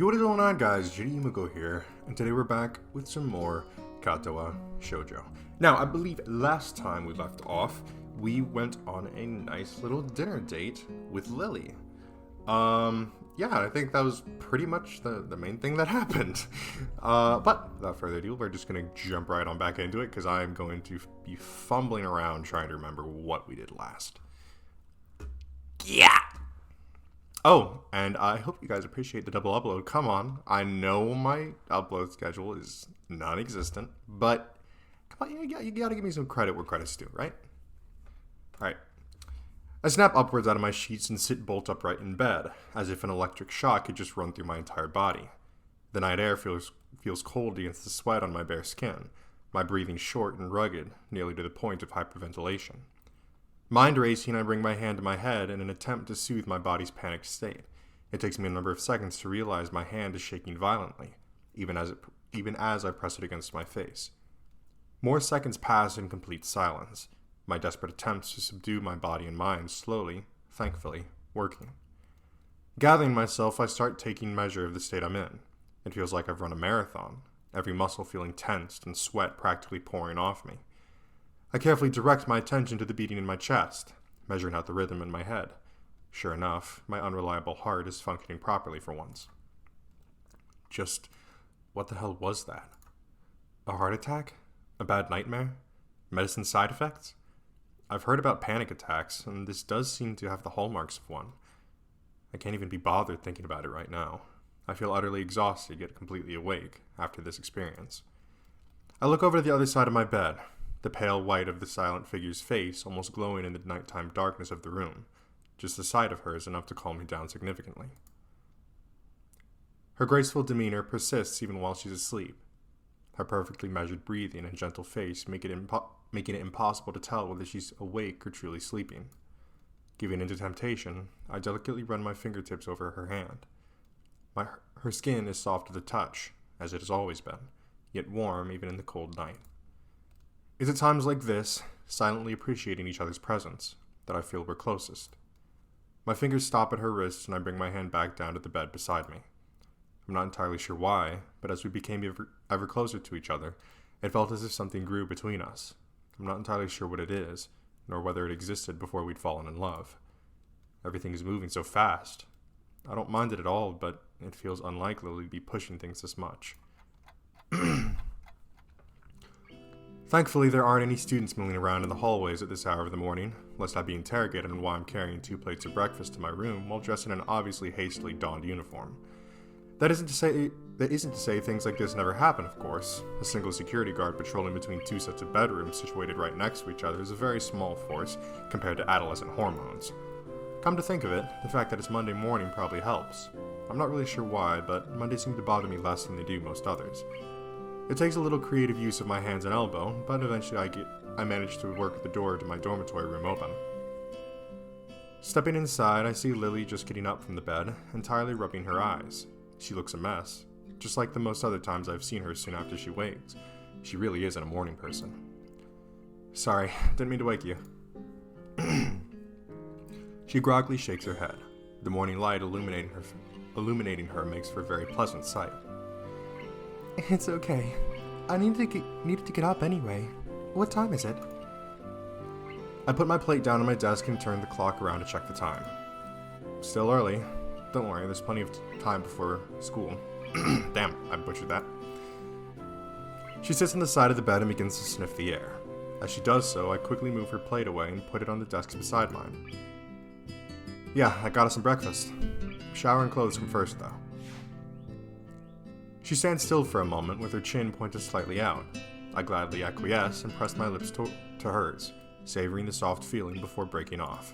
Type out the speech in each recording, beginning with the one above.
What is going on, guys? J.Yumeko here, and today we're back with some more Katawa Shoujo. Now, I believe last time we left off, we went on a nice little dinner date with Lily. Yeah, I think that was pretty much the main thing that happened. But without further ado, we're just going to jump right on back into it, because I'm going to be fumbling around trying to remember what we did last. Yeah! Oh, and I hope you guys appreciate the double upload. Come on, I know my upload schedule is non-existent, but come on, you gotta give me some credit where credit's due, right? Alright. I snap upwards out of my sheets and sit bolt upright in bed, as if an electric shock had just run through my entire body. The night air feels cold against the sweat on my bare skin, my breathing short and rugged, nearly to the point of hyperventilation. Mind racing, I bring my hand to my head in an attempt to soothe my body's panicked state. It takes me a number of seconds to realize my hand is shaking violently, even as I press it against my face. More seconds pass in complete silence, my desperate attempts to subdue my body and mind slowly, thankfully, working. Gathering myself, I start taking measure of the state I'm in. It feels like I've run a marathon, every muscle feeling tensed and sweat practically pouring off me. I carefully direct my attention to the beating in my chest, measuring out the rhythm in my head. Sure enough, my unreliable heart is functioning properly for once. Just, what the hell was that? A heart attack? A bad nightmare? Medicine side effects? I've heard about panic attacks, and this does seem to have the hallmarks of one. I can't even be bothered thinking about it right now. I feel utterly exhausted, yet completely awake, after this experience. I look over to the other side of my bed, the pale white of the silent figure's face almost glowing in the nighttime darkness of the room. Just the sight of her is enough to calm me down significantly. Her graceful demeanor persists even while she's asleep. Her perfectly measured breathing and gentle face making it impossible to tell whether she's awake or truly sleeping. Giving into temptation, I delicately run my fingertips over her hand. Her skin is soft to the touch, as it has always been, yet warm even in the cold night. It's at times like this, silently appreciating each other's presence, that I feel we're closest. My fingers stop at her wrists and I bring my hand back down to the bed beside me. I'm not entirely sure why, but as we became ever closer to each other, it felt as if something grew between us. I'm not entirely sure what it is, nor whether it existed before we'd fallen in love. Everything is moving so fast. I don't mind it at all, but it feels unlikely to be pushing things this much. Thankfully, there aren't any students milling around in the hallways at this hour of the morning, lest I be interrogated on why I'm carrying 2 plates of breakfast to my room while dressed in an obviously hastily donned uniform. That isn't to say things like this never happen, of course. A single security guard patrolling between 2 sets of bedrooms situated right next to each other is a very small force compared to adolescent hormones. Come to think of it, the fact that it's Monday morning probably helps. I'm not really sure why, but Mondays seem to bother me less than they do most others. It takes a little creative use of my hands and elbow, but eventually I manage to work the door to my dormitory room open. Stepping inside, I see Lily just getting up from the bed, entirely rubbing her eyes. She looks a mess, just like the most other times I've seen her soon after she wakes. She really isn't a morning person. Sorry, didn't mean to wake you. She groggily shakes her head. The morning light illuminating her makes for a very pleasant sight. It's okay. I needed to get up anyway. What time is it? I put my plate down on my desk and turned the clock around to check the time. Still early. Don't worry, there's plenty of time before school. Damn, I butchered that. She sits on the side of the bed and begins to sniff the air. As she does so, I quickly move her plate away and put it on the desk beside mine. Yeah, I got us some breakfast. Shower and clothes come first, though. She stands still for a moment with her chin pointed slightly out. I gladly acquiesce and press my lips to hers, savoring the soft feeling before breaking off.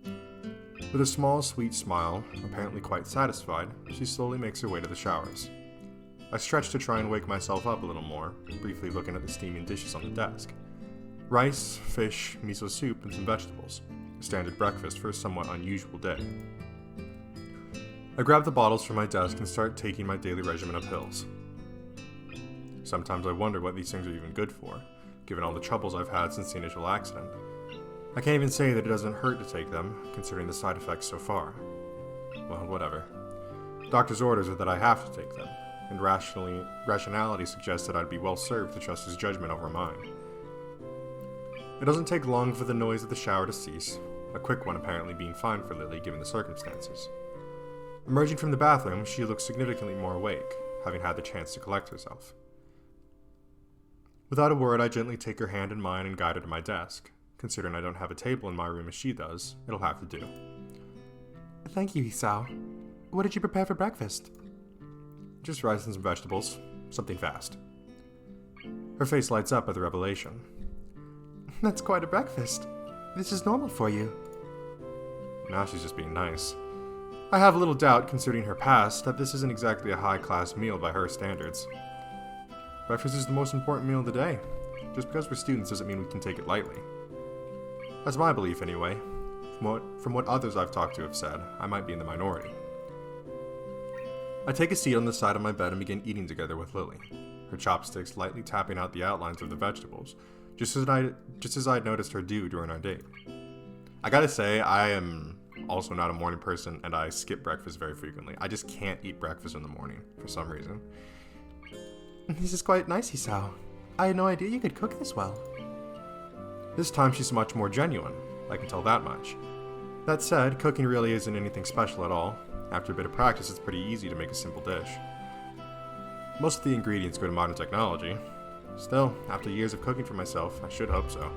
With a small, sweet smile, apparently quite satisfied, she slowly makes her way to the showers. I stretch to try and wake myself up a little more, briefly looking at the steaming dishes on the desk. Rice, fish, miso soup, and some vegetables. A standard breakfast for a somewhat unusual day. I grab the bottles from my desk and start taking my daily regimen of pills. Sometimes I wonder what these things are even good for, given all the troubles I've had since the initial accident. I can't even say that it doesn't hurt to take them, considering the side effects so far. Well, whatever. Doctor's orders are that I have to take them, and rationality suggests that I'd be well served to trust his judgment over mine. It doesn't take long for the noise of the shower to cease, a quick one apparently being fine for Lily given the circumstances. Emerging from the bathroom, she looks significantly more awake, having had the chance to collect herself. Without a word, I gently take her hand in mine and guide her to my desk. Considering I don't have a table in my room as she does, it'll have to do. Thank you, Hisao. What did you prepare for breakfast? Just rice and some vegetables. Something fast. Her face lights up at the revelation. That's quite a breakfast. This is normal for you. Now she's just being nice. I have little doubt, considering her past, that this isn't exactly a high-class meal by her standards. Breakfast is the most important meal of the day. Just because we're students doesn't mean we can take it lightly. That's my belief anyway. From what others I've talked to have said, I might be in the minority. I take a seat on the side of my bed and begin eating together with Lily, her chopsticks lightly tapping out the outlines of the vegetables, just as I'd noticed her do during our date. I gotta say, I am also not a morning person, and I skip breakfast very frequently. I just can't eat breakfast in the morning, for some reason. This is quite nice, Hisao. I had no idea you could cook this well. This time she's much more genuine, I can tell that much. That said, cooking really isn't anything special at all. After a bit of practice, it's pretty easy to make a simple dish. Most of the ingredients go to modern technology. Still, after years of cooking for myself, I should hope so.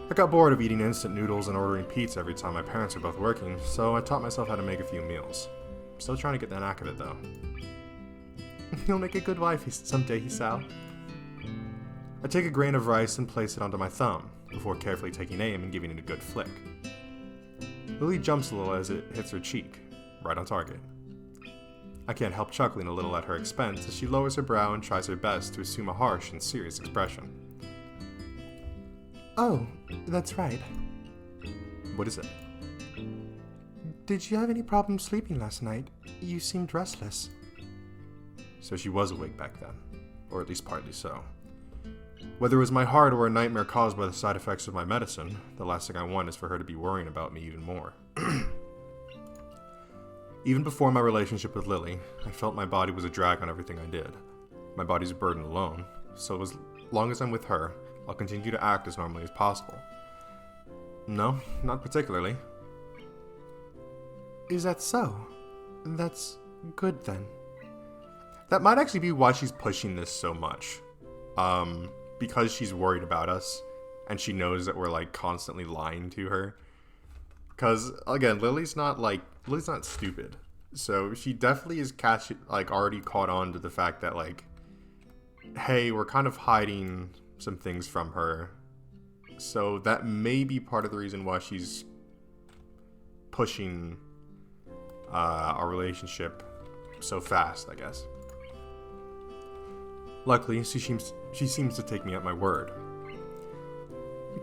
I got bored of eating instant noodles and ordering pizza every time my parents were both working, so I taught myself how to make a few meals. I'm still trying to get the knack of it though. You'll make a good wife someday, Hisao. I take a grain of rice and place it onto my thumb, before carefully taking aim and giving it a good flick. Lily jumps a little as it hits her cheek, right on target. I can't help chuckling a little at her expense as she lowers her brow and tries her best to assume a harsh and serious expression. Oh, that's right. What is it? Did you have any problems sleeping last night? You seemed restless. So she was awake back then, or at least partly so. Whether it was my heart or a nightmare caused by the side effects of my medicine, the last thing I want is for her to be worrying about me even more. Even before my relationship with Lily, I felt my body was a drag on everything I did. My body's a burden alone, so as long as I'm with her, I'll continue to act as normally as possible. No, not particularly. Is that so? That's good then. That might actually be why she's pushing this so much. Because she's worried about us, and she knows that we're, like, constantly lying to her. Because, again, Lily's not stupid. So she definitely is already caught on to the fact that, like, hey, we're kind of hiding some things from her. So that may be part of the reason why she's pushing our relationship so fast, I guess. Luckily, she seems to take me at my word.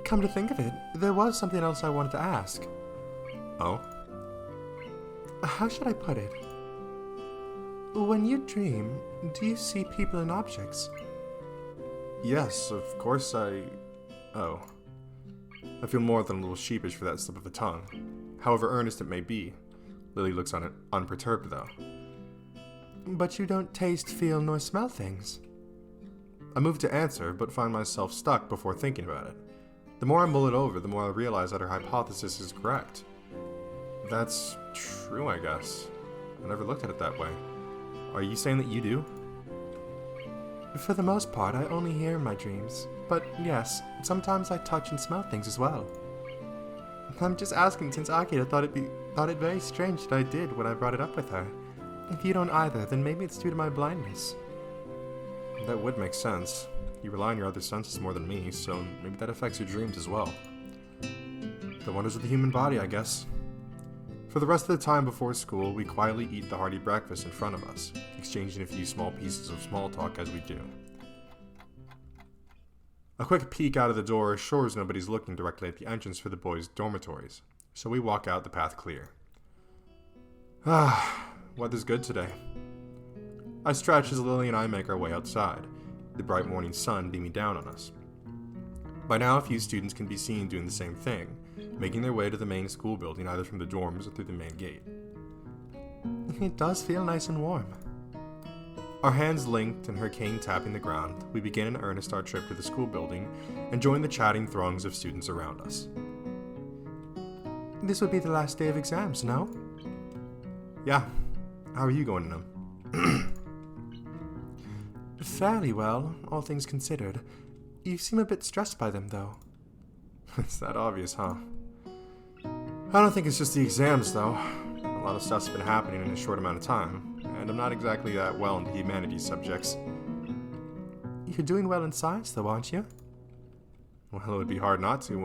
Come to think of it, there was something else I wanted to ask. Oh? How should I put it? When you dream, do you see people and objects? Yes, of course Oh. I feel more than a little sheepish for that slip of the tongue. However earnest it may be, Lily looks unperturbed though. But you don't taste, feel, nor smell things. I move to answer, but find myself stuck before thinking about it. The more I mull it over, the more I realize that her hypothesis is correct. That's true, I guess. I never looked at it that way. Are you saying that you do? For the most part, I only hear in my dreams. But yes, sometimes I touch and smell things as well. I'm just asking since Akira thought it very strange that I did when I brought it up with her. If you don't either, then maybe it's due to my blindness. That would make sense. You rely on your other senses more than me, so maybe that affects your dreams as well. The wonders of the human body, I guess. For the rest of the time before school, we quietly eat the hearty breakfast in front of us, exchanging a few small pieces of small talk as we do. A quick peek out of the door assures nobody's looking directly at the entrance for the boys' dormitories, so we walk out the path clear. Weather's good today. I stretch as Lily and I make our way outside, the bright morning sun beaming down on us. By now, a few students can be seen doing the same thing, making their way to the main school building either from the dorms or through the main gate. It does feel nice and warm. Our hands linked and her cane tapping the ground, we begin in earnest our trip to the school building and join the chatting throngs of students around us. This would be the last day of exams, no? Yeah. How are you going in them? Fairly well, all things considered. You seem a bit stressed by them, though. It's that obvious, huh? I don't think it's just the exams, though. A lot of stuff's been happening in a short amount of time, and I'm not exactly that well into humanities subjects. You're doing well in science, though, aren't you? Well, it would be hard not to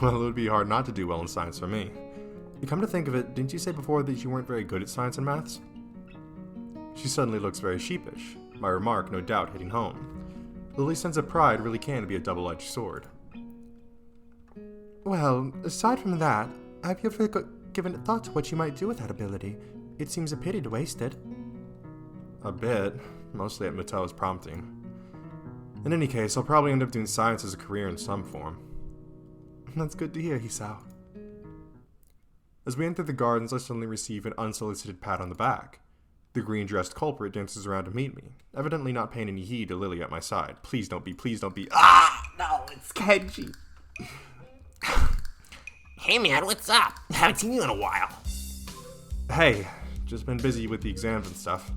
Well, it would be hard not to do well in science for me. You come to think of it, didn't you say before that you weren't very good at science and maths? She suddenly looks very sheepish, my remark no doubt hitting home. Lily's sense of pride really can be a double-edged sword. Well, aside from that, have you ever given a thought to what you might do with that ability? It seems a pity to waste it. A bit, mostly at Muto's prompting. In any case, I'll probably end up doing science as a career in some form. That's good to hear, Hisao. As we enter the gardens, I suddenly receive an unsolicited pat on the back. The green-dressed culprit dances around to meet me, evidently not paying any heed to Lily at my side. Please don't be. Ah! No, it's Kenji! Hey man, what's up? Haven't seen you in a while. Hey, just been busy with the exams and stuff.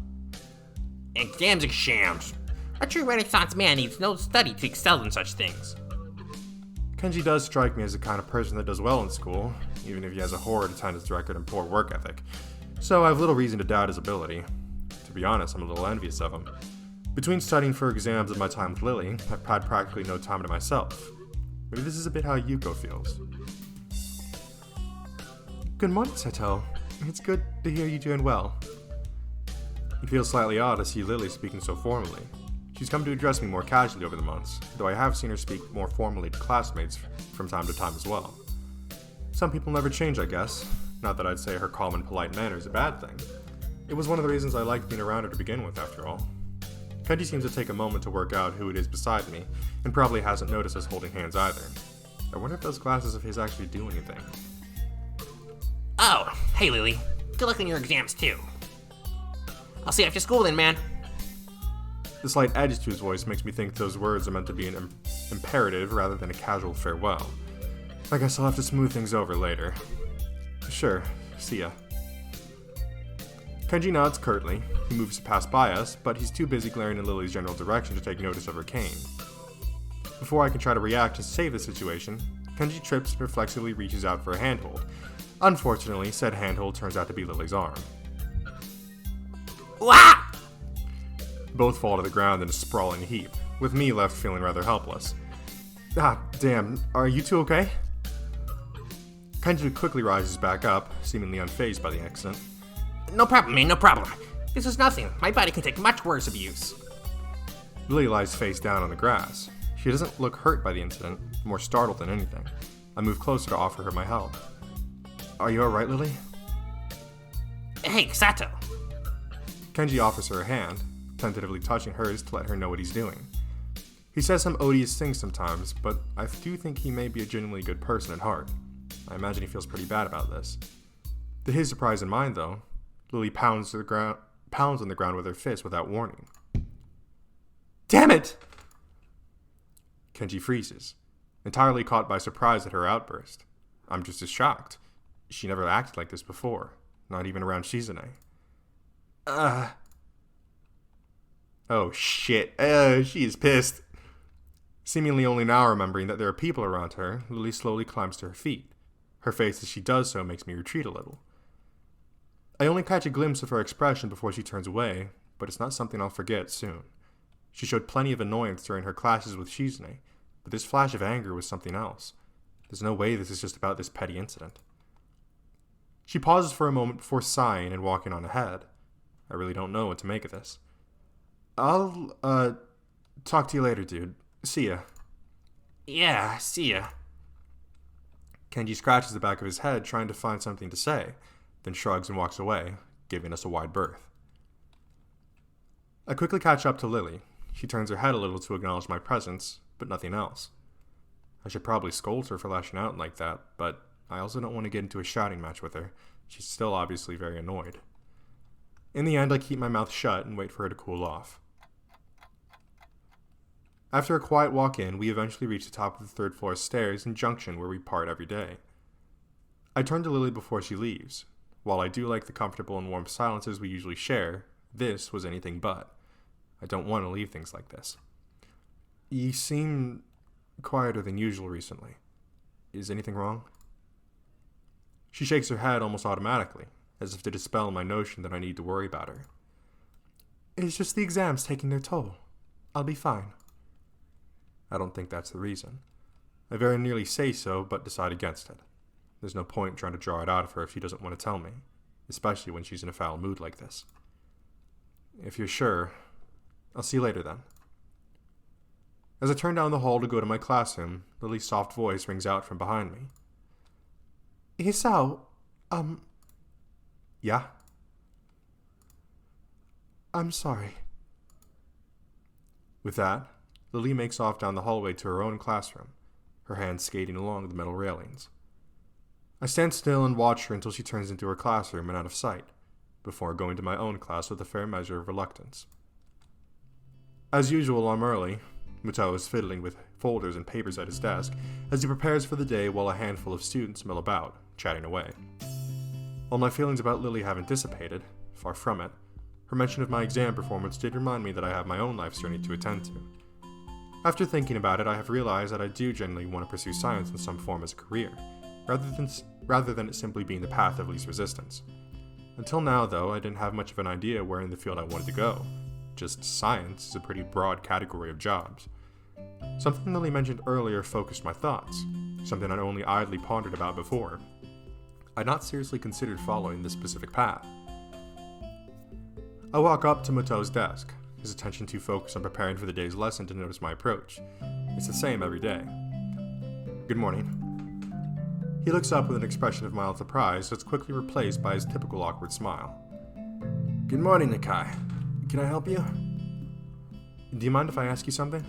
Exams are shams. A true Renaissance man needs no study to excel in such things. Kenji does strike me as the kind of person that does well in school, even if he has a horrid attendance record and poor work ethic. So I have little reason to doubt his ability. To be honest, I'm a little envious of him. Between studying for exams and my time with Lily, I've had practically no time to myself. Maybe this is a bit how Yuko feels. Good morning, Sato. It's good to hear you doing well. It feels slightly odd to see Lily speaking so formally. She's come to address me more casually over the months, though I have seen her speak more formally to classmates from time to time as well. Some people never change, I guess. Not that I'd say her calm and polite manner is a bad thing. It was one of the reasons I liked being around her to begin with, after all. Kenji seems to take a moment to work out who it is beside me, and probably hasn't noticed us holding hands either. I wonder if those glasses of his actually do anything. Oh, hey Lily. Good luck on your exams too. I'll see you after school then, man. The slight edge to his voice makes me think those words are meant to be an imperative rather than a casual farewell. I guess I'll have to smooth things over later. Sure, see ya. Kenji nods curtly. He moves to pass by us, but he's too busy glaring in Lily's general direction to take notice of her cane. Before I can try to react and save the situation, Kenji trips and reflexively reaches out for a handhold. Unfortunately, said handhold turns out to be Lily's arm. Wah! Both fall to the ground in a sprawling heap, with me left feeling rather helpless. Ah, damn, are you two okay? Kenji quickly rises back up, seemingly unfazed by the accident. No problem, man, no problem. This is nothing. My body can take much worse abuse. Lily lies face down on the grass. She doesn't look hurt by the incident, more startled than anything. I move closer to offer her my help. Are you alright, Lily? Hey, Sato. Kenji offers her a hand, tentatively touching hers to let her know what he's doing. He says some odious things sometimes, but I do think he may be a genuinely good person at heart. I imagine he feels pretty bad about this. To his surprise and mine, though, Lily pounds on the ground with her fist without warning. Damn it! Kenji freezes, entirely caught by surprise at her outburst. I'm just as shocked. She never acted like this before, not even around Shizune. Oh shit, she is pissed. Seemingly only now remembering that there are people around her, Lily slowly climbs to her feet. Her face as she does so makes me retreat a little. I only catch a glimpse of her expression before she turns away, but it's not something I'll forget soon. She showed plenty of annoyance during her clashes with Shizune, but this flash of anger was something else. There's no way this is just about this petty incident. She pauses for a moment before sighing and walking on ahead. I really don't know what to make of this. I'll, talk to you later, dude. See ya. Yeah, see ya. Kenji scratches the back of his head trying to find something to say, then shrugs and walks away, giving us a wide berth. I quickly catch up to Lily. She turns her head a little to acknowledge my presence, but nothing else. I should probably scold her for lashing out like that, but I also don't want to get into a shouting match with her, She's still obviously very annoyed. In the end, I keep my mouth shut and wait for her to cool off. After a quiet walk in, we eventually reach the top of the third floor stairs in Junction where we part every day. I turn to Lily before she leaves. While I do like the comfortable and warm silences we usually share, this was anything but. I don't want to leave things like this. You seem quieter than usual recently. Is anything wrong? She shakes her head almost automatically, as if to dispel my notion that I need to worry about her. It's just the exams taking their toll. I'll be fine. I don't think that's the reason. I very nearly say so, but decide against it. There's no point trying to draw it out of her if she doesn't want to tell me, especially when she's in a foul mood like this. If you're sure, I'll see you later then. As I turn down the hall to go to my classroom, Lily's soft voice rings out from behind me. Hisao, Yeah? I'm sorry. With that, Lily makes off down the hallway to her own classroom, her hands skating along the metal railings. I stand still and watch her until she turns into her classroom and out of sight, before going to my own class with a fair measure of reluctance. As usual, I'm early. Muto is fiddling with folders and papers at his desk as he prepares for the day while a handful of students mill about, chatting away. While my feelings about Lily haven't dissipated, far from it, her mention of my exam performance did remind me that I have my own life's journey to attend to. After thinking about it, I have realized that I do genuinely want to pursue science in some form as a career, rather than it simply being the path of least resistance. Until now, though, I didn't have much of an idea where in the field I wanted to go. Just science is a pretty broad category of jobs. Something Lily mentioned earlier focused my thoughts, something I'd only idly pondered about before. I'd not seriously considered following this specific path. I walk up to Muto's desk, his attention too focused on preparing for the day's lesson to notice my approach. It's the same every day. Good morning. He looks up with an expression of mild surprise that's quickly replaced by his typical awkward smile. Good morning, Nakai. Can I help you? Do you mind if I ask you something?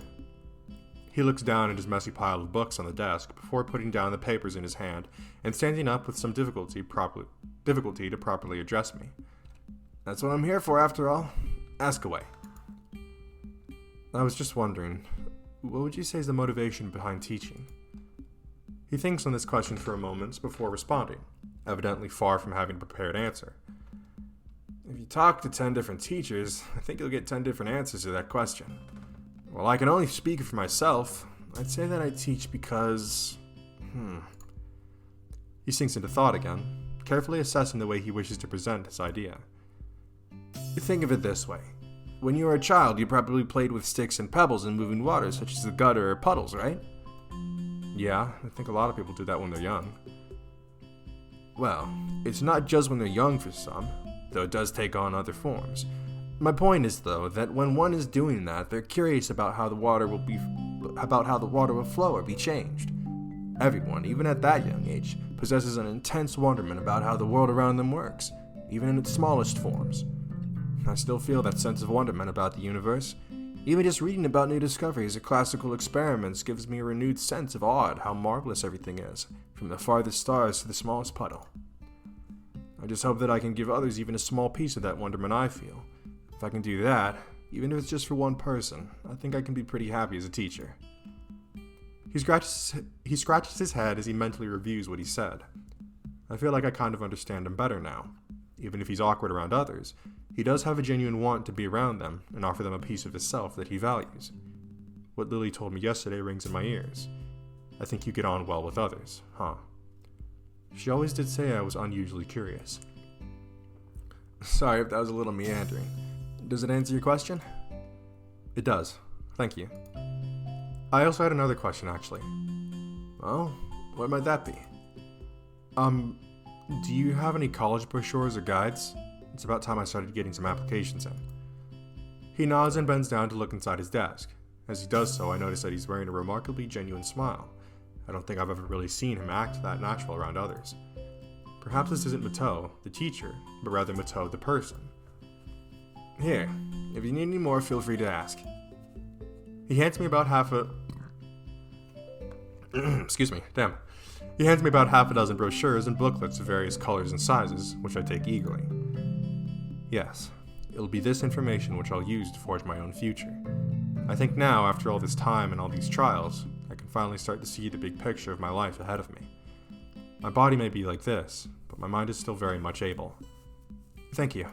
He looks down at his messy pile of books on the desk before putting down the papers in his hand and standing up with some difficulty to properly address me. That's what I'm here for, after all. Ask away. I was just wondering, what would you say is the motivation behind teaching? He thinks on this question for a moment before responding, evidently far from having a prepared answer. If you talk to 10 different teachers, I think you'll get 10 different answers to that question. Well, I can only speak for myself. I'd say that I teach because... He sinks into thought again, carefully assessing the way he wishes to present his idea. Think of it this way. When you were a child, you probably played with sticks and pebbles in moving water, such as the gutter or puddles, right? Yeah, I think a lot of people do that when they're young. Well, it's not just when they're young for some, though it does take on other forms. My point is, though, that when one is doing that, they're curious about how the water will flow or be changed. Everyone, even at that young age, possesses an intense wonderment about how the world around them works, even in its smallest forms. I still feel that sense of wonderment about the universe. Even just reading about new discoveries or classical experiments gives me a renewed sense of awe at how marvelous everything is, from the farthest stars to the smallest puddle. I just hope that I can give others even a small piece of that wonderment I feel. If I can do that, even if it's just for one person, I think I can be pretty happy as a teacher. He scratches his head as he mentally reviews what he said. I feel like I kind of understand him better now. Even if he's awkward around others, he does have a genuine want to be around them and offer them a piece of himself that he values. What Lily told me yesterday rings in my ears. I think you get on well with others, huh? She always did say I was unusually curious. Sorry if that was a little meandering. Does it answer your question? It does. Thank you. I also had another question, actually. Oh, what might that be? Do you have any college brochures or guides? It's about time I started getting some applications in. He nods and bends down to look inside his desk. As he does so, I notice that he's wearing a remarkably genuine smile. I don't think I've ever really seen him act that natural around others. Perhaps this isn't Muto, the teacher, but rather Muto, the person. Here, if you need any more, feel free to ask. He hands me about half a... Excuse me, damn. He hands me about half a dozen brochures and booklets of various colors and sizes, which I take eagerly. Yes, it'll be this information which I'll use to forge my own future. I think now, after all this time and all these trials, I can finally start to see the big picture of my life ahead of me. My body may be like this, but my mind is still very much able. Thank you.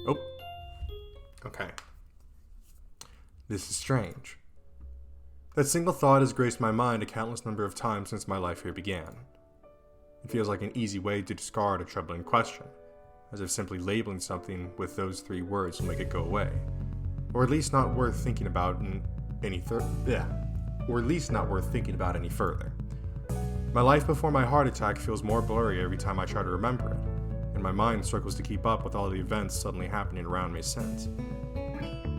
Oh. Okay. This is strange. That single thought has graced my mind a countless number of times since my life here began. It feels like an easy way to discard a troubling question, as if simply labeling something with those 3 words will make it go away, or at least not worth thinking about any further. My life before my heart attack feels more blurry every time I try to remember it, and my mind struggles to keep up with all the events suddenly happening around me since.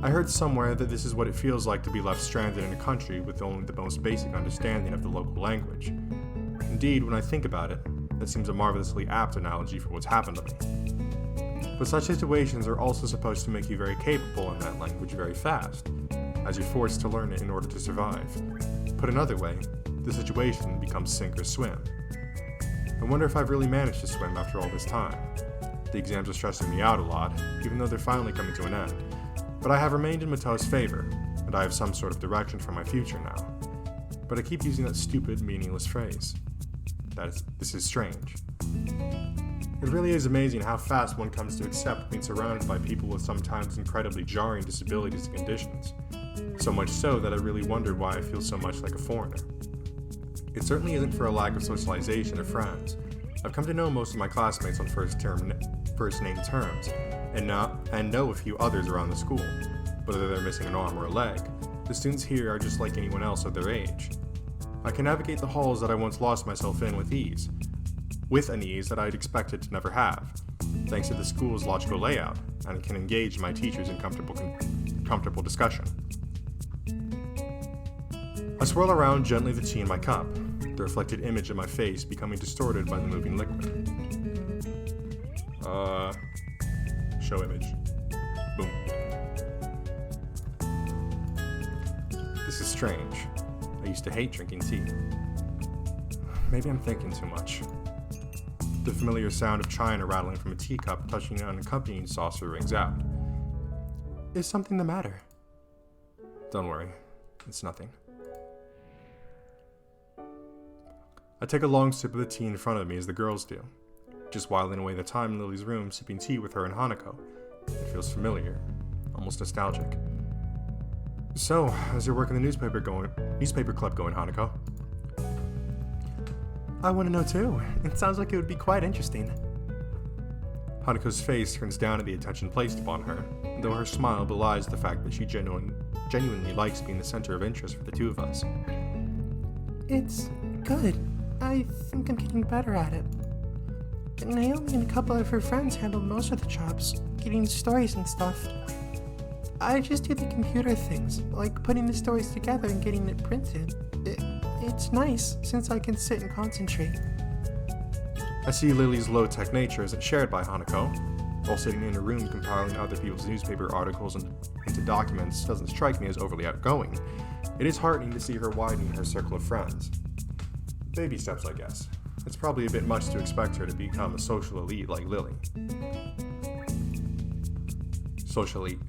I heard somewhere that this is what it feels like to be left stranded in a country with only the most basic understanding of the local language. Indeed, when I think about it, that seems a marvelously apt analogy for what's happened to me. But such situations are also supposed to make you very capable in that language very fast, as you're forced to learn it in order to survive. Put another way, the situation becomes sink or swim. I wonder if I've really managed to swim after all this time. The exams are stressing me out a lot, even though they're finally coming to an end. But I have remained in Mato's favor, and I have some sort of direction for my future now. But I keep using that stupid, meaningless phrase. This is strange. It really is amazing how fast one comes to accept being surrounded by people with sometimes incredibly jarring disabilities and conditions. So much so that I really wonder why I feel so much like a foreigner. It certainly isn't for a lack of socialization or friends. I've come to know most of my classmates on first-name terms, and know a few others around the school. Whether they're missing an arm or a leg, the students here are just like anyone else of their age. I can navigate the halls that I once lost myself in with an ease that I'd expected to never have, thanks to the school's logical layout, and can engage my teachers in comfortable discussion. I swirl around gently the tea in my cup, the reflected image of my face becoming distorted by the moving liquid. Show image. Boom. This is strange. I used to hate drinking tea. Maybe I'm thinking too much. The familiar sound of china rattling from a teacup touching an accompanying saucer rings out. Is something the matter? Don't worry, it's nothing. I take a long sip of the tea in front of me as the girls do, just whiling away the time in Lily's room sipping tea with her and Hanako. It feels familiar, almost nostalgic. So, how's your work in the newspaper club going, Hanako? I want to know too. It sounds like it would be quite interesting. Hanako's face turns down at the attention placed upon her, though her smile belies the fact that she genuinely likes being the center of interest for the two of us. It's good. I think I'm getting better at it. Naomi and a couple of her friends handle most of the jobs, getting stories and stuff. I just do the computer things, like putting the stories together and getting it printed. It's nice, since I can sit and concentrate. I see Lily's low-tech nature isn't shared by Hanako. While sitting in a room compiling other people's newspaper articles into documents doesn't strike me as overly outgoing. It is heartening to see her widening her circle of friends. Baby steps, I guess. It's probably a bit much to expect her to become a social elite like Lily. Socialite?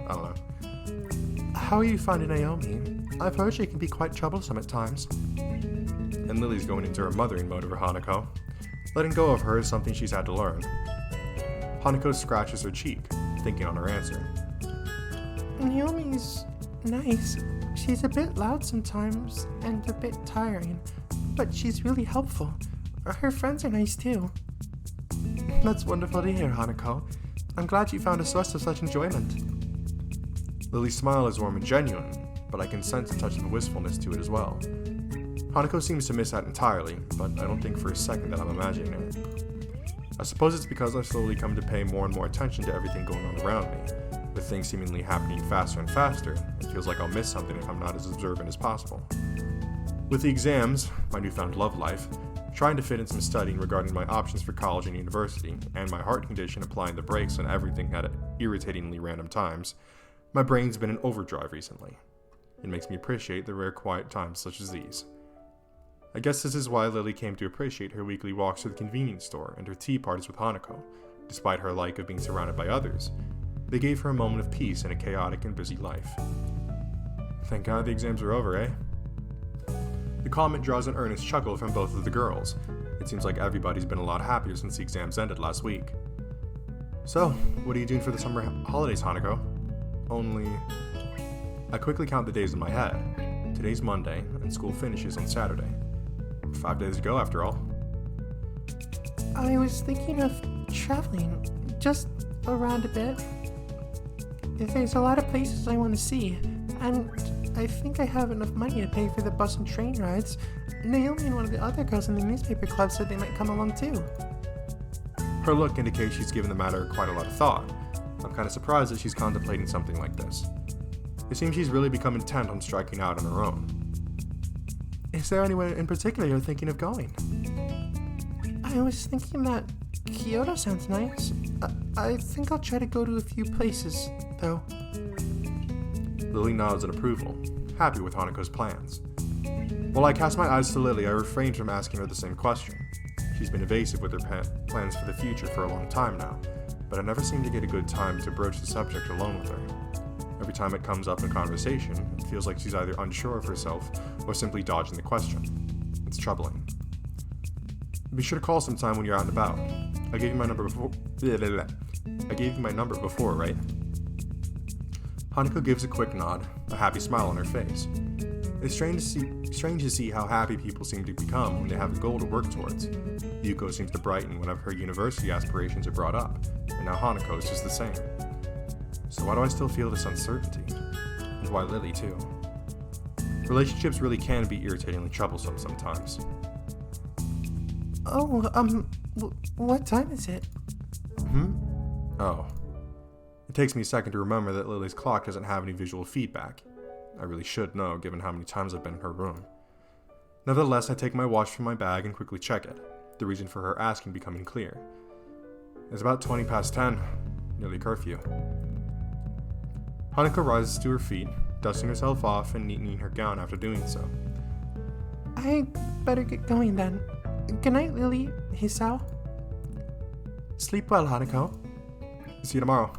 I don't know. How are you finding Naomi? I've heard she can be quite troublesome at times. And Lily's going into her mothering mode over Hanako. Letting go of her is something she's had to learn. Hanako scratches her cheek, thinking on her answer. Naomi's nice. She's a bit loud sometimes, and a bit tiring, but she's really helpful. Her friends are nice too. That's wonderful to hear, Hanako. I'm glad you found a source of such enjoyment. Lily's smile is warm and genuine, but I can sense a touch of wistfulness to it as well. Hanako seems to miss that entirely, but I don't think for a second that I'm imagining it. I suppose it's because I've slowly come to pay more and more attention to everything going on around me. With things seemingly happening faster and faster, it feels like I'll miss something if I'm not as observant as possible. With the exams, my newfound love life, trying to fit in some studying regarding my options for college and university, and my heart condition applying the brakes on everything at irritatingly random times, my brain's been in overdrive recently. It makes me appreciate the rare quiet times such as these. I guess this is why Lily came to appreciate her weekly walks to the convenience store and her tea parties with Hanako. Despite her like of being surrounded by others, they gave her a moment of peace in a chaotic and busy life. Thank God the exams are over, eh? The comment draws an earnest chuckle from both of the girls. It seems like everybody's been a lot happier since the exams ended last week. So, what are you doing for the summer holidays, Hanako? Only... I quickly count the days in my head. Today's Monday, and school finishes on Saturday. 5 days to go, after all. I was thinking of traveling, just around a bit. There's a lot of places I want to see, and I think I have enough money to pay for the bus and train rides. Naomi and one of the other girls in the newspaper club said they might come along too. Her look indicates she's given the matter quite a lot of thought. I'm kind of surprised that she's contemplating something like this. It seems she's really become intent on striking out on her own. Is there anywhere in particular you're thinking of going? I was thinking that Kyoto sounds nice. I think I'll try to go to a few places, though. Lily nods in approval, happy with Hanako's plans. While I cast my eyes to Lily, I refrained from asking her the same question. She's been evasive with her plans for the future for a long time now, but I never seem to get a good time to broach the subject alone with her. Every time it comes up in conversation, it feels like she's either unsure of herself or simply dodging the question. It's troubling. Be sure to call sometime when you're out and about. I gave you my number before. I gave you my number before, right? Hanako gives a quick nod, a happy smile on her face. It's strange to see how happy people seem to become when they have a goal to work towards. Yuko seems to brighten whenever her university aspirations are brought up, and now Hanako is just the same. So why do I still feel this uncertainty? And why Lily too? Relationships really can be irritatingly troublesome sometimes. Oh, what time is it? Oh. It takes me a second to remember that Lily's clock doesn't have any visual feedback. I really should know, given how many times I've been in her room. Nevertheless, I take my watch from my bag and quickly check it, the reason for her asking becoming clear. It's about 20 past 10, nearly curfew. Hanako rises to her feet, dusting herself off and neatening her gown after doing so. I better get going then. Good night, Lily. Hisao. Sleep well, Hanako. See you tomorrow.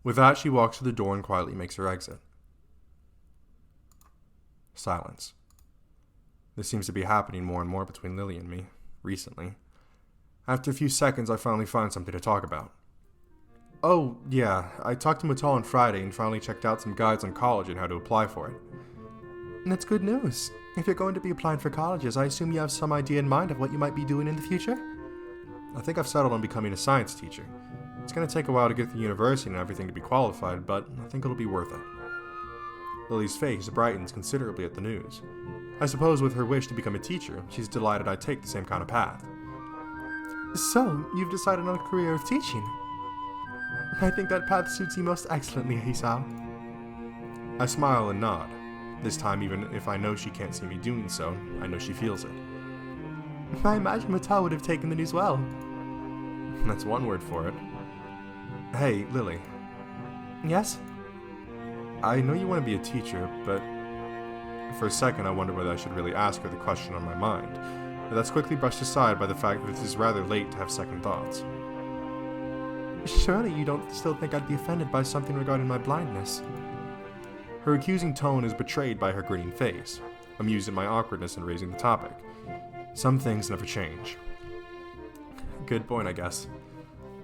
With that, she walks to the door and quietly makes her exit. Silence. This seems to be happening more and more between Lily and me, recently. After a few seconds, I finally find something to talk about. Oh, yeah, I talked to Mutal on Friday and finally checked out some guides on college and how to apply for it. That's good news. If you're going to be applying for colleges, I assume you have some idea in mind of what you might be doing in the future? I think I've settled on becoming a science teacher. It's going to take a while to get to the university and everything to be qualified, but I think it'll be worth it. Lily's face brightens considerably at the news. I suppose with her wish to become a teacher, she's delighted I take the same kind of path. So, you've decided on a career of teaching? I think that path suits you most excellently, Hisao. I smile and nod. This time, even if I know she can't see me doing so, I know she feels it. I imagine Mutal would have taken the news well. That's one word for it. Hey, Lily. Yes? I know you want to be a teacher, but for a second I wonder whether I should really ask her the question on my mind. But that's quickly brushed aside by the fact that it is rather late to have second thoughts. Surely you don't still think I'd be offended by something regarding my blindness? Her accusing tone is betrayed by her grinning face, amused at my awkwardness in raising the topic. Some things never change. Good point, I guess.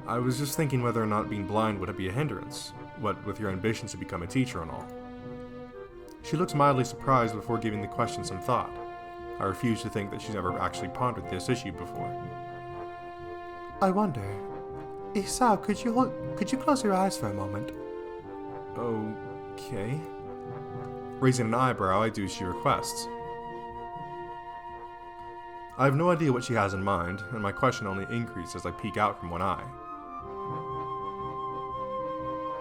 I was just thinking whether or not being blind would be a hindrance, what with your ambitions to become a teacher and all. She looks mildly surprised before giving the question some thought. I refuse to think that she's ever actually pondered this issue before. I wonder... Isao, could you close your eyes for a moment? Okay. Raising an eyebrow, I do as she requests. I have no idea what she has in mind, and my question only increases as I peek out from one eye.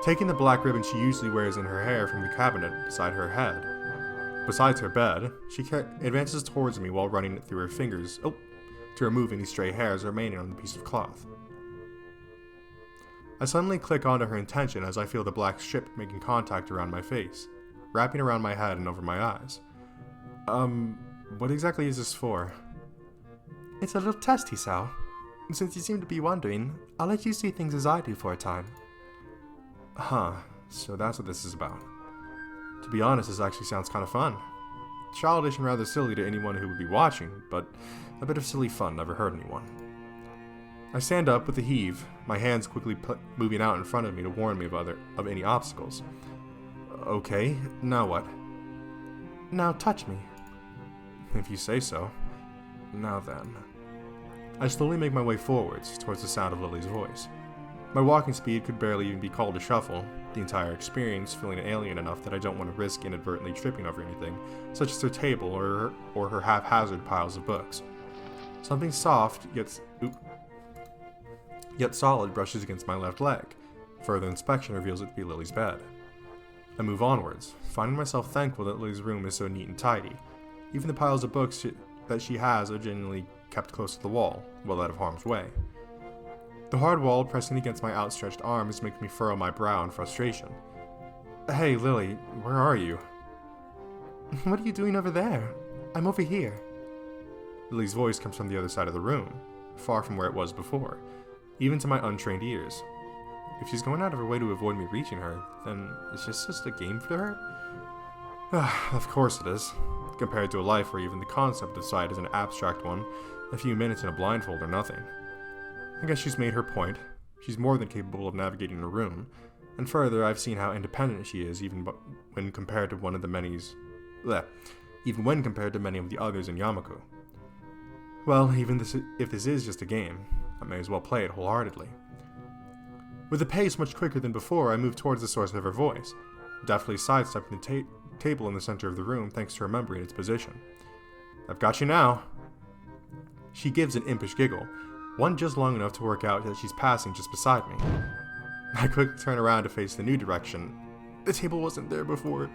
Taking the black ribbon she usually wears in her hair from the cabinet besides her bed, she advances towards me while running it through her fingers, to remove any stray hairs remaining on the piece of cloth. I suddenly click onto her intention as I feel the black strip making contact around my face. wrapping around my head and over my eyes. What exactly is this for? It's a little test, Hisao. Since you seem to be wondering, I'll let you see things as I do for a time. Huh, so that's what this is about. To be honest, this actually sounds kind of fun. Childish and rather silly to anyone who would be watching, but a bit of silly fun never hurt anyone. I stand up with a heave, my hands quickly moving out in front of me to warn me of any obstacles. Okay, now what? Now touch me. If you say so. Now then. I slowly make my way forwards, towards the sound of Lily's voice. My walking speed could barely even be called a shuffle, the entire experience feeling alien enough that I don't want to risk inadvertently tripping over anything, such as her table or her haphazard piles of books. Something soft, yet solid brushes against my left leg. Further inspection reveals it to be Lily's bed. I move onwards, finding myself thankful that Lily's room is so neat and tidy. Even the piles of books that she has are genuinely kept close to the wall, well out of harm's way. The hard wall pressing against my outstretched arms makes me furrow my brow in frustration. Hey, Lily, where are you? What are you doing over there? I'm over here. Lily's voice comes from the other side of the room, far from where it was before, even to my untrained ears. If she's going out of her way to avoid me reaching her, then is this just a game for her? Of course it is. Compared to a life where even the concept of sight is an abstract one, a few minutes in a blindfold are nothing. I guess she's made her point. She's more than capable of navigating a room, and further, I've seen how independent she is even when compared to many of the others in Yumeko. Well, if this is just a game, I may as well play it wholeheartedly. With a pace much quicker than before, I move towards the source of her voice, deftly sidestepping the table in the center of the room thanks to remembering its position. I've got you now. She gives an impish giggle, one just long enough to work out that she's passing just beside me. I quickly turn around to face the new direction. The table wasn't there before.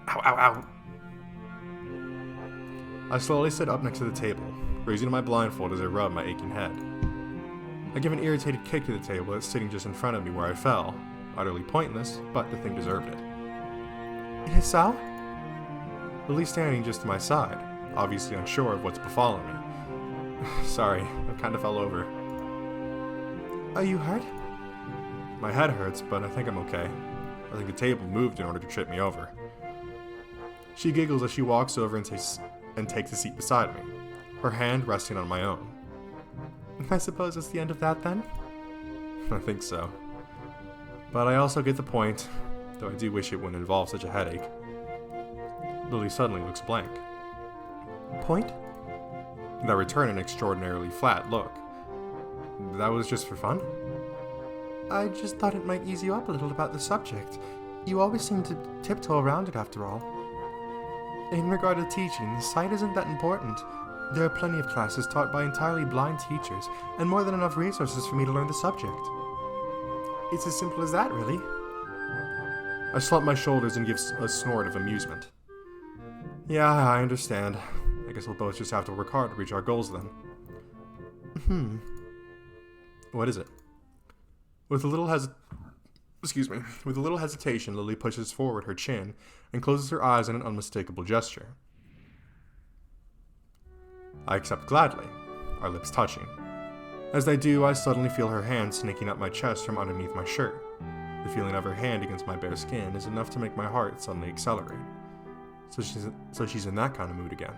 Ow, ow, ow. I slowly sit up next to the table, raising my blindfold as I rub my aching head. I give an irritated kick to the table that's sitting just in front of me where I fell. Utterly pointless, but the thing deserved it. Hisao? Lily's standing just to my side, obviously unsure of what's befallen me. Sorry, I kind of fell over. Are you hurt? My head hurts, but I think I'm okay. I think the table moved in order to trip me over. She giggles as she walks over and takes a seat beside me, her hand resting on my own. I suppose it's the end of that then? I think so. But I also get the point, though I do wish it wouldn't involve such a headache. Lily suddenly looks blank. Point? I return an extraordinarily flat look. That was just for fun? I just thought it might ease you up a little about the subject. You always seem to tiptoe around it after all. In regard to teaching, sight isn't that important. There are plenty of classes taught by entirely blind teachers, and more than enough resources for me to learn the subject. It's as simple as that, really. I slump my shoulders and give a snort of amusement. Yeah, I understand. I guess we'll both just have to work hard to reach our goals then. What is it? With a little hesitation, Lily pushes forward her chin and closes her eyes in an unmistakable gesture. I accept gladly, our lips touching. As they do, I suddenly feel her hand snaking up my chest from underneath my shirt. The feeling of her hand against my bare skin is enough to make my heart suddenly accelerate. So she's in that kind of mood again.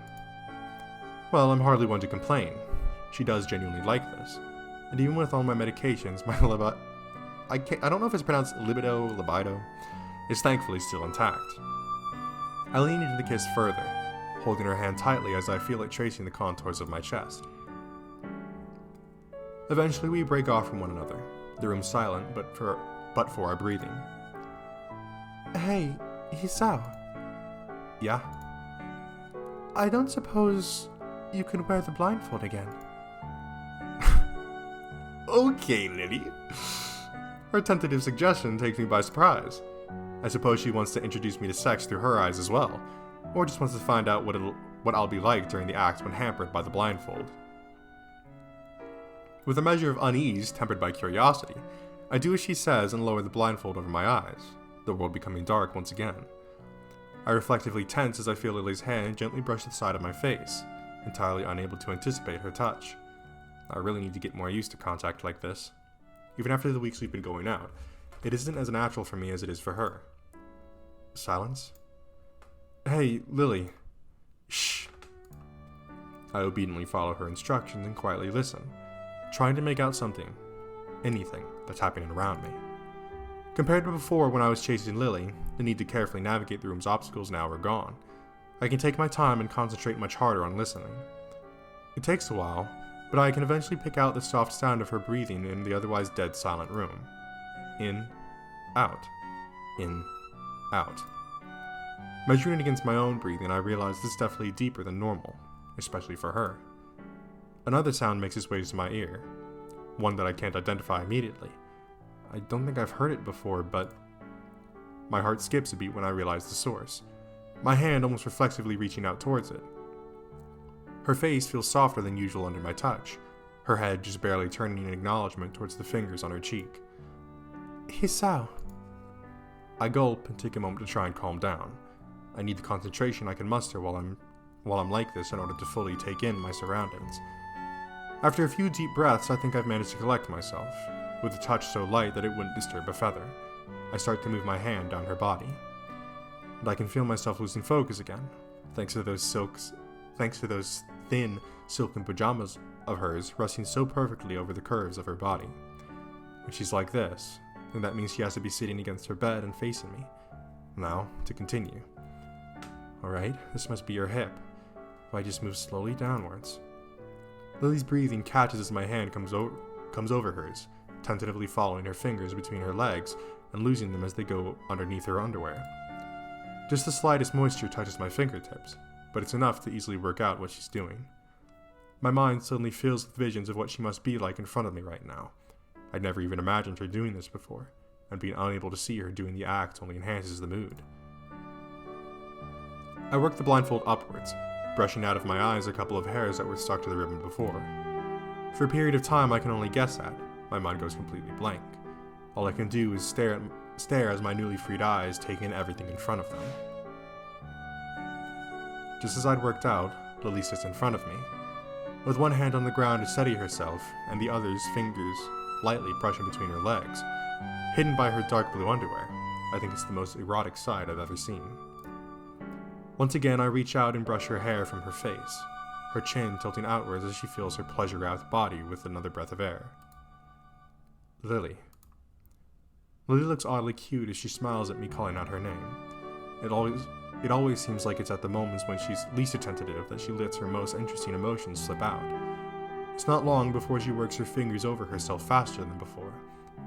Well, I'm hardly one to complain. She does genuinely like this. And even with all my medications, my I don't know if it's pronounced libido, is thankfully still intact. I lean into the kiss further, holding her hand tightly as I feel it tracing the contours of my chest. Eventually we break off from one another, the room silent but for our breathing. Hey, Hisao. Yeah? I don't suppose you can wear the blindfold again. Okay, Lily. Her tentative suggestion takes me by surprise. I suppose she wants to introduce me to sex through her eyes as well, or just wants to find out what I'll be like during the act when hampered by the blindfold. With a measure of unease tempered by curiosity, I do as she says and lower the blindfold over my eyes. the world becoming dark once again. I reflectively tense as I feel Lily's hand gently brush the side of my face, entirely unable to anticipate her touch. I really need to get more used to contact like this. Even after the weeks we've been going out, it isn't as natural for me as it is for her. Silence? Hey, Lily. Shh. I obediently follow her instructions and quietly listen, trying to make out something, anything, that's happening around me. Compared to before when I was chasing Lily, the need to carefully navigate the room's obstacles now are gone. I can take my time and concentrate much harder on listening. It takes a while, but I can eventually pick out the soft sound of her breathing in the otherwise dead silent room. In, out, in, out. Measuring it against my own breathing, I realize this is definitely deeper than normal, especially for her. Another sound makes its way to my ear, one that I can't identify immediately. I don't think I've heard it before, but my heart skips a beat when I realize the source, my hand almost reflexively reaching out towards it. Her face feels softer than usual under my touch, her head just barely turning in acknowledgement towards the fingers on her cheek. Hisao. I gulp and take a moment to try and calm down. I need the concentration I can muster while I'm like this in order to fully take in my surroundings. After a few deep breaths, I think I've managed to collect myself. With a touch so light that it wouldn't disturb a feather, I start to move my hand down her body. And I can feel myself losing focus again, thanks to those thin, silken pajamas of hers resting so perfectly over the curves of her body. When she's like this, then that means she has to be sitting against her bed and facing me. Now, to continue. Alright, this must be your hip. If I just move slowly downwards. Lily's breathing catches as my hand comes over hers, tentatively following her fingers between her legs and losing them as they go underneath her underwear. Just the slightest moisture touches my fingertips, but it's enough to easily work out what she's doing. My mind suddenly fills with visions of what she must be like in front of me right now. I'd never even imagined her doing this before, and being unable to see her doing the act only enhances the mood. I work the blindfold upwards, brushing out of my eyes a couple of hairs that were stuck to the ribbon before. For a period of time I can only guess at, my mind goes completely blank. All I can do is stare as my newly freed eyes take in everything in front of them. Just as I'd worked out, Lily sits in front of me, with one hand on the ground to steady herself, and the other's fingers lightly brushing between her legs, hidden by her dark blue underwear. I think it's the most erotic sight I've ever seen. Once again, I reach out and brush her hair from her face, her chin tilting outwards as she fills her pleasure-wrapped body with another breath of air. Lily. Lily looks oddly cute as she smiles at me calling out her name. It always seems like it's at the moments when she's least attentive that she lets her most interesting emotions slip out. It's not long before she works her fingers over herself faster than before,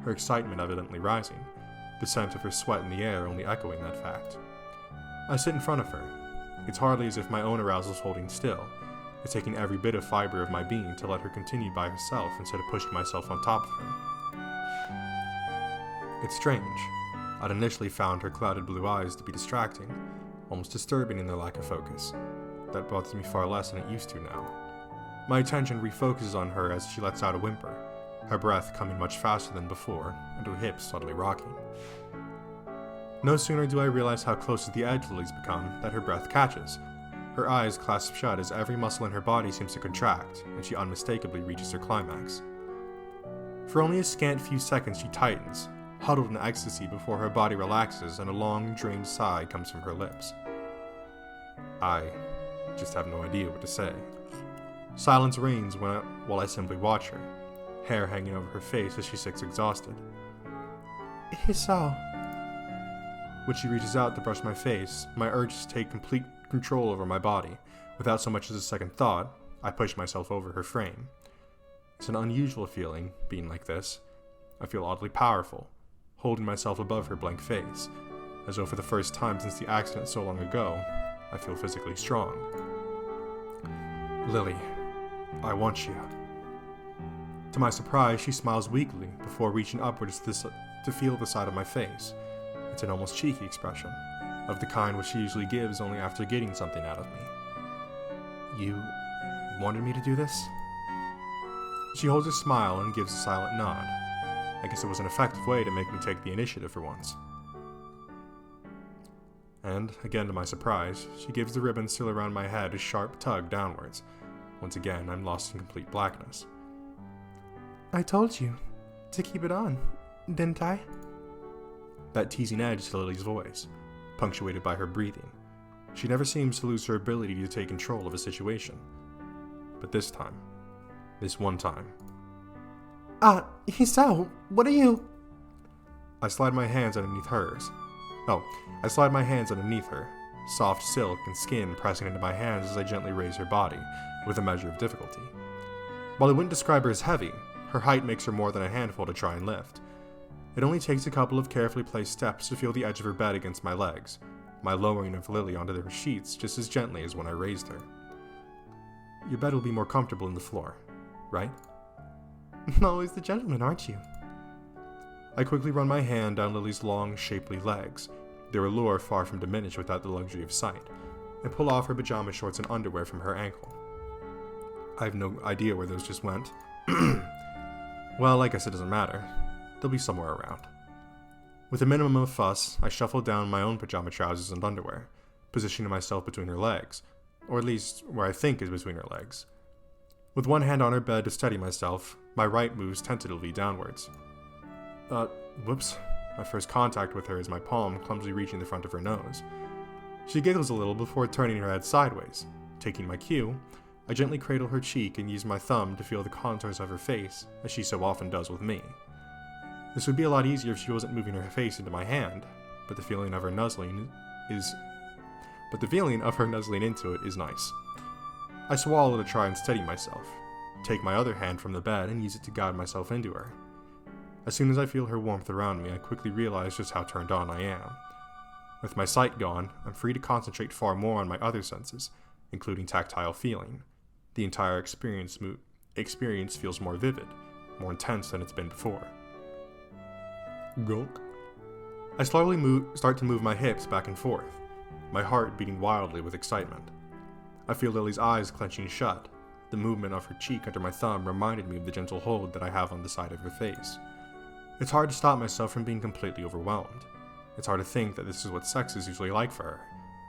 her excitement evidently rising, the scent of her sweat in the air only echoing that fact. I sit in front of her. It's hardly as if my own arousal is holding still. It's taking every bit of fiber of my being to let her continue by herself instead of pushing myself on top of her. It's strange. I'd initially found her clouded blue eyes to be distracting, almost disturbing in their lack of focus. That bothers me far less than it used to now. My attention refocuses on her as she lets out a whimper, her breath coming much faster than before, and her hips subtly rocking. No sooner do I realize how close to the edge Lily's become that her breath catches. Her eyes clasp shut as every muscle in her body seems to contract, and she unmistakably reaches her climax. For only a scant few seconds she tightens, huddled in ecstasy before her body relaxes and a long, drained sigh comes from her lips. I just have no idea what to say. Silence reigns while I simply watch her, hair hanging over her face as she sits exhausted. Hisao. When she reaches out to brush my face, my urges take complete control over my body. Without so much as a second thought, I push myself over her frame. It's an unusual feeling, being like this. I feel oddly powerful, holding myself above her blank face, as though for the first time since the accident so long ago, I feel physically strong. Lily, I want you. To my surprise, she smiles weakly before reaching upwards to feel the side of my face. It's an almost cheeky expression, of the kind which she usually gives only after getting something out of me. You wanted me to do this? She holds a smile and gives a silent nod. I guess it was an effective way to make me take the initiative for once. And, again to my surprise, she gives the ribbon still around my head a sharp tug downwards. Once again, I'm lost in complete blackness. I told you to keep it on, didn't I? That teasing edge to Lily's voice, punctuated by her breathing. She never seems to lose her ability to take control of a situation. But this time, this one time. Hisao, what are you? I slide my hands underneath hers. I slide my hands underneath her, soft silk and skin pressing into my hands as I gently raise her body, with a measure of difficulty. While I wouldn't describe her as heavy, her height makes her more than a handful to try and lift. It only takes a couple of carefully placed steps to feel the edge of her bed against my legs, my lowering of Lily onto her sheets just as gently as when I raised her. Your bed will be more comfortable than the floor, right? Always the gentleman, aren't you? I quickly run my hand down Lily's long, shapely legs, their allure far from diminished without the luxury of sight, and pull off her pajama shorts and underwear from her ankle. I have no idea where those just went. Well, I guess it doesn't matter. They'll be somewhere around. With a minimum of fuss, I shuffle down my own pajama trousers and underwear, positioning myself between her legs, or at least where I think is between her legs. With one hand on her bed to steady myself, my right moves tentatively downwards. Whoops. My first contact with her is my palm clumsily reaching the front of her nose. She giggles a little before turning her head sideways. Taking my cue, I gently cradle her cheek and use my thumb to feel the contours of her face, as she so often does with me. This would be a lot easier if she wasn't moving her face into my hand, but the feeling of her nuzzling into it is nice. I swallow to try and steady myself, take my other hand from the bed and use it to guide myself into her. As soon as I feel her warmth around me, I quickly realize just how turned on I am. With my sight gone, I'm free to concentrate far more on my other senses, including tactile feeling. The entire experience feels more vivid, more intense than it's been before. Gulk. I slowly start to move my hips back and forth, my heart beating wildly with excitement. I feel Lily's eyes clenching shut. The movement of her cheek under my thumb reminded me of the gentle hold that I have on the side of her face. It's hard to stop myself from being completely overwhelmed. It's hard to think that this is what sex is usually like for her,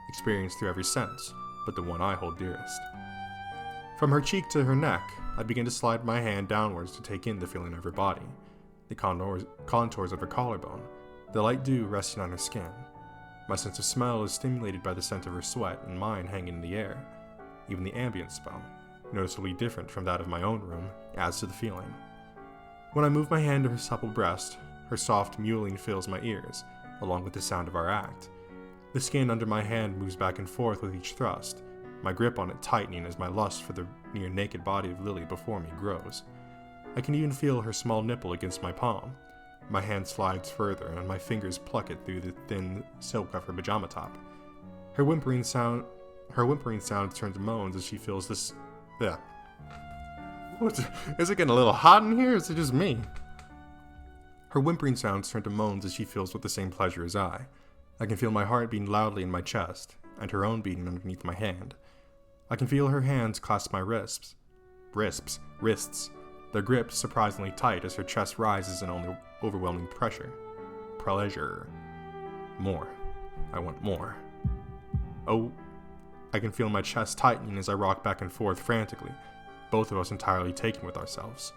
experienced through every sense, but the one I hold dearest. From her cheek to her neck, I begin to slide my hand downwards to take in the feeling of her body, the contours of her collarbone, the light dew resting on her skin. My sense of smell is stimulated by the scent of her sweat and mine hanging in the air. Even the ambient smell, noticeably different from that of my own room, adds to the feeling. When I move my hand to her supple breast, her soft mewling fills my ears, along with the sound of our act. The skin under my hand moves back and forth with each thrust, my grip on it tightening as my lust for the near-naked body of Lily before me grows. I can even feel her small nipple against my palm. My hand slides further, and my fingers pluck it through the thin silk of her pajama top. Her whimpering sound turns to moans as she feels this... Yeah. Is it getting a little hot in here, or is it just me? Her whimpering sounds turn to moans as she feels with the same pleasure as I. I can feel my heart beating loudly in my chest, and her own beating underneath my hand. I can feel her hands clasp my wrists. Their grip surprisingly tight as her chest rises in only overwhelming pressure. Pleasure. More. I want more. Oh, I can feel my chest tightening as I rock back and forth frantically, both of us entirely taken with ourselves.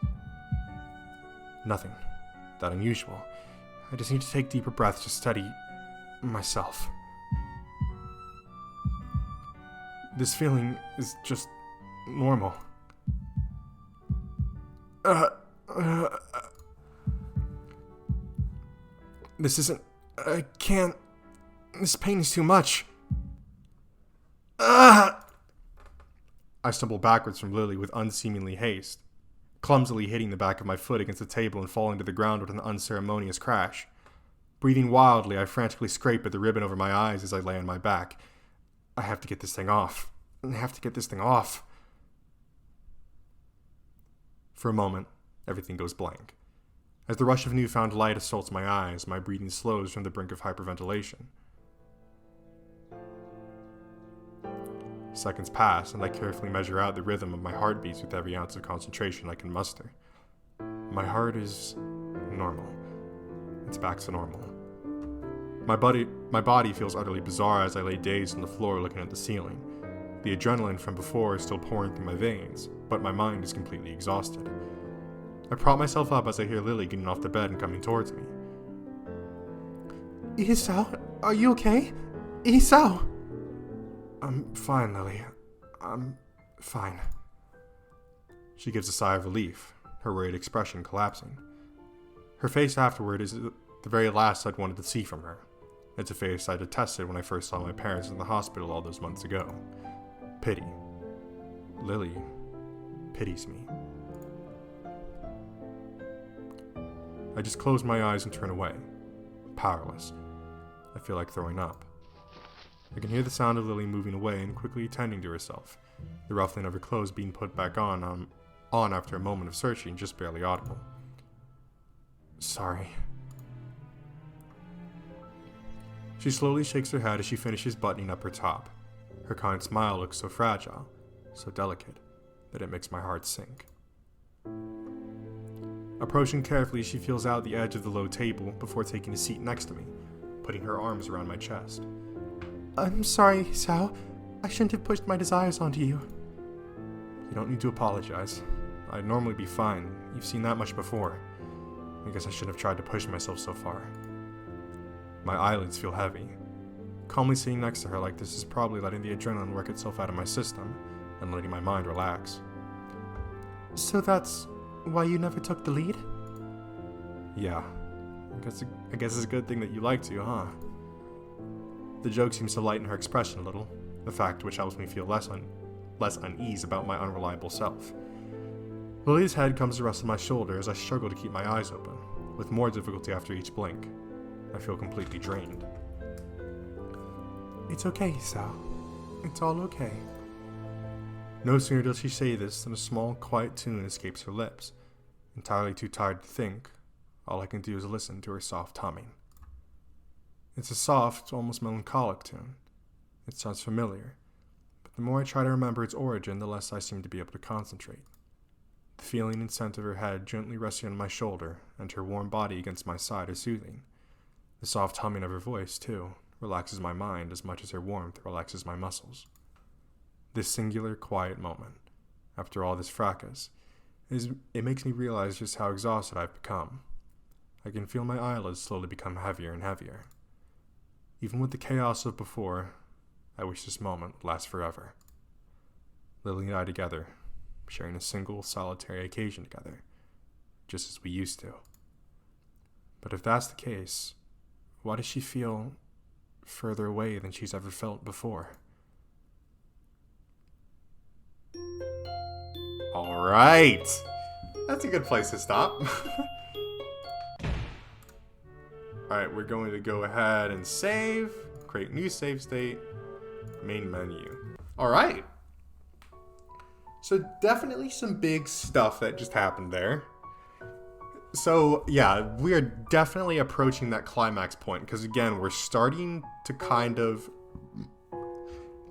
Nothing that unusual. I just need to take deeper breaths to steady myself. This feeling is just normal. This isn't... I can't... This pain is too much. I stumble backwards from Lily with unseemly haste, clumsily hitting the back of my foot against the table and falling to the ground with an unceremonious crash. Breathing wildly, I frantically scrape at the ribbon over my eyes as I lay on my back. I have to get this thing off. For a moment, everything goes blank. As the rush of newfound light assaults my eyes, my breathing slows from the brink of hyperventilation. Seconds pass, and I carefully measure out the rhythm of my heartbeats with every ounce of concentration I can muster. My heart is normal. It's back to normal. My body feels utterly bizarre as I lay dazed on the floor looking at the ceiling. The adrenaline from before is still pouring through my veins, but my mind is completely exhausted. I prop myself up as I hear Lily getting off the bed and coming towards me. Isao, are you okay? Isao! I'm fine, Lily. I'm fine. She gives a sigh of relief, her worried expression collapsing. Her face afterward is the very last I'd wanted to see from her. It's a face I detested when I first saw my parents in the hospital all those months ago. Pity. Lily pities me. I just close my eyes and turn away, powerless. I feel like throwing up. I can hear the sound of Lily moving away and quickly tending to herself, the ruffling of her clothes being put back on after a moment of searching, just barely audible. Sorry. She slowly shakes her head as she finishes buttoning up her top. Her kind smile looks so fragile, so delicate, that it makes my heart sink. Approaching carefully, she feels out the edge of the low table before taking a seat next to me, putting her arms around my chest. I'm sorry, Isao. I shouldn't have pushed my desires onto you. You don't need to apologize. I'd normally be fine. You've seen that much before. I guess I shouldn't have tried to push myself so far. My eyelids feel heavy. Calmly sitting next to her like this is probably letting the adrenaline work itself out of my system and letting my mind relax. So that's why you never took the lead? Yeah. I guess it's a good thing that you like to, huh? The joke seems to lighten her expression a little, the fact which helps me feel less unease about my unreliable self. Lily's head comes to rest on my shoulder as I struggle to keep my eyes open, with more difficulty after each blink. I feel completely drained. It's okay, Isao. It's all okay. No sooner does she say this than a small, quiet tune escapes her lips. Entirely too tired to think, all I can do is listen to her soft humming. It's a soft, almost melancholic tune. It sounds familiar, but the more I try to remember its origin, the less I seem to be able to concentrate. The feeling and scent of her head gently resting on my shoulder and her warm body against my side are soothing. The soft humming of her voice, too, relaxes my mind as much as her warmth relaxes my muscles. This singular, quiet moment, after all this fracas, it makes me realize just how exhausted I've become. I can feel my eyelids slowly become heavier and heavier. Even with the chaos of before, I wish this moment would last forever. Lily and I together, sharing a single, solitary occasion together, just as we used to. But if that's the case, why does she feel further away than she's ever felt before? Alright! That's a good place to stop. Alright, we're going to go ahead and save. Create new save state. Main menu. Alright. So definitely some big stuff that just happened there. So yeah, we are definitely approaching that climax point. Because again, we're starting to kind of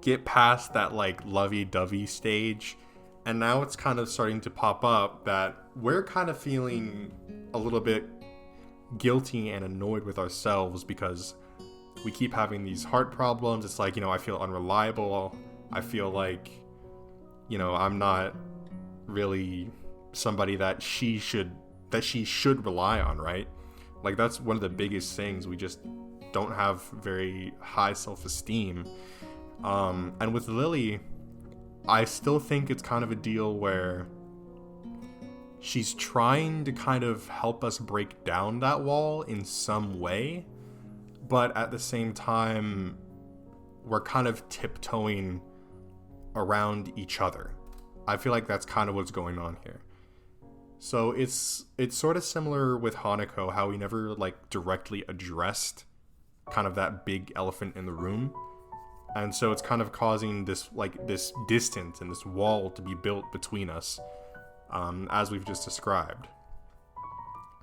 get past that like lovey-dovey stage. And now it's kind of starting to pop up that we're kind of feeling a little bit guilty and annoyed with ourselves because we keep having these heart problems. It's like, I feel unreliable. I feel like, I'm not really somebody that she should rely on, right? Like that's one of the biggest things. We just don't have very high self-esteem. And with Lily, I still think it's kind of a deal where she's trying to kind of help us break down that wall in some way, but at the same time, we're kind of tiptoeing around each other. I feel like that's kind of what's going on here. So it's sort of similar with Hanako, how we never like directly addressed kind of that big elephant in the room. And so it's kind of causing this distance and this wall to be built between us, as we've just described.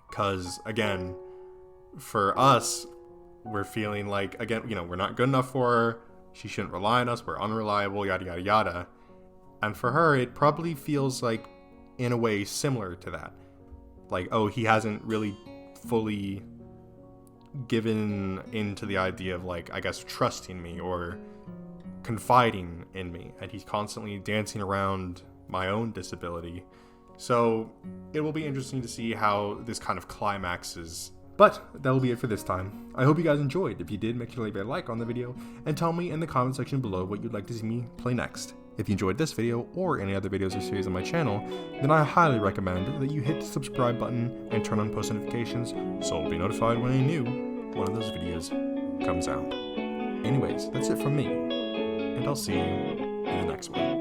Because, again, for us, we're feeling like, again, we're not good enough for her. She shouldn't rely on us. We're unreliable, yada, yada, yada. And for her, it probably feels like, in a way, similar to that. Like, oh, he hasn't really fully given into the idea of, like, I guess, trusting me or confiding in me, and he's constantly dancing around my own disability. So it will be interesting to see how this kind of climaxes. But that will be it for this time. I hope you guys enjoyed. If you did, make sure to leave a like on the video and tell me in the comment section below what you'd like to see me play next. If you enjoyed this video or any other videos or series on my channel, then I highly recommend that you hit the subscribe button and turn on post notifications so you'll be notified when a new one of those videos comes out. Anyways, that's it from me, and I'll see you in the next one.